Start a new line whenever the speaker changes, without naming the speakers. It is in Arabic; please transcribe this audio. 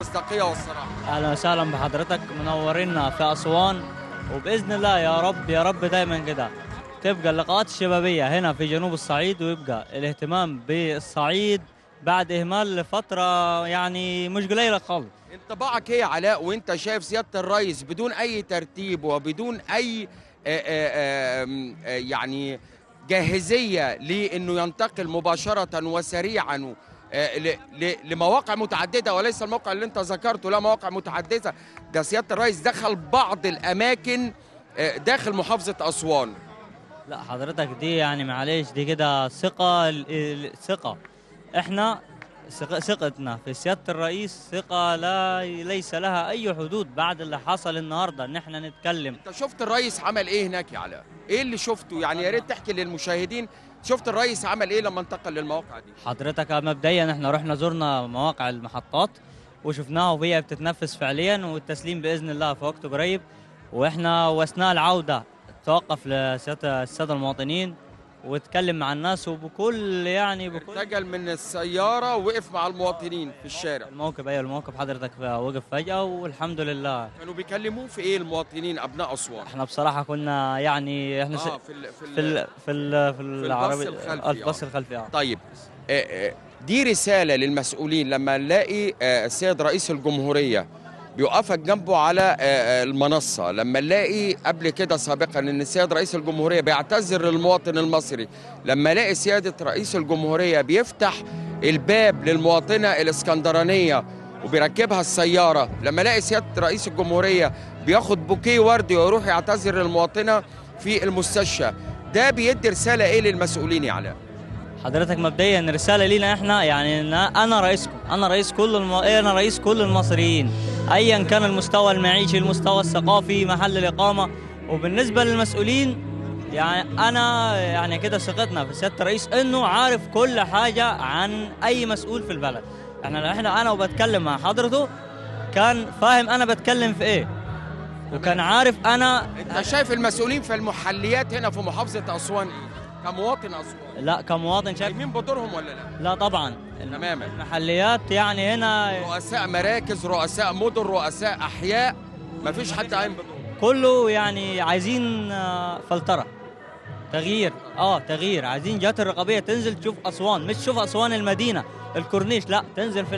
المصداقية والصراحة.
اهلا وسهلا بحضرتك، منورينا في اسوان، وباذن الله يا رب يا رب دايما كده تبقى اللقاءات الشبابيه هنا في جنوب الصعيد، ويبقى الاهتمام بالصعيد بعد اهمال لفتره يعني مش قليله خالص.
انطباعك ايه يا علاء وانت شايف سيادة الرئيس بدون اي ترتيب وبدون اي يعني جاهزية لانه ينتقل مباشرة وسريعا لمواقع متعددة، وليس الموقع اللي انت ذكرته، لا مواقع متعددة. ده سيادة الرئيس دخل بعض الاماكن داخل محافظة اسوان.
لا حضرتك دي يعني معلش دي كده ثقه ثقه. احنا ثقتنا في سيادة الرئيس ثقة ليس لها أي حدود بعد اللي حصل النهاردة إن احنا نتكلم.
انت شفت الرئيس عمل ايه هناك يا علاء؟ ايه اللي شفته؟ يعني يا ريت تحكي للمشاهدين شفت الرئيس عمل ايه لما انتقل للمواقع دي؟
حضرتك مبدئيا احنا رحنا زرنا مواقع المحطات وشفناها وهي بتتنفذ فعليا، والتسليم بإذن الله في وقت قريب. واحنا واثناء العودة توقف لسيادة السادة المواطنين واتكلم مع الناس، وبكل يعني بكل
ارتجل من السيارة ووقف مع المواطنين في الشارع.
الموقف، ايوه الموقف حضرتك وقف فجأة والحمد لله.
كانوا بيكلموه في ايه المواطنين ابناء اسوان؟
احنا بصراحة كنا يعني احنا في العربي الباص الخلفي.
طيب دي رسالة للمسؤولين لما نلاقي السيد رئيس الجمهورية بيوقفك جنبه على المنصة، لما نلاقي قبل كده سابقا ان السيد رئيس الجمهورية بيعتذر للمواطن المصري، لما الاقي سيادة رئيس الجمهورية بيفتح الباب للمواطنة الاسكندرانية وبيركبها السيارة، لما الاقي سيادة رئيس الجمهورية بياخد بوكيه وردي ويروح يعتذر للمواطنة في المستشفى، ده بيدي رسالة ايه للمسؤولين يا علاء؟
حضرتك مبدئيا رساله لينا احنا، يعني انا رئيسكم، انا رئيس كل المصريين ايا كان المستوى المعيشي، المستوى الثقافي، محل الاقامه. وبالنسبه للمسؤولين يعني انا يعني كده ثقتنا في سياده الرئيس انه عارف كل حاجه عن اي مسؤول في البلد. انا وبتكلم مع حضرته كان فاهم انا بتكلم في ايه، وكان عارف انا.
انت شايف المسؤولين في المحليات هنا في محافظة اسوان ايه؟ كمواطن اسوان؟
لا كمواطن شايف
قايمين بدورهم ولا لا؟
لا طبعا.
تماما.
المحليات يعني هنا
رؤساء مراكز، رؤساء مدن، رؤساء احياء، مفيش حد قايم بدوره.
كله يعني عايزين فلترة تغيير، تغيير. عايزين جهات الرقابية تنزل تشوف اسوان، مش تشوف اسوان المدينة الكورنيش، لا تنزل في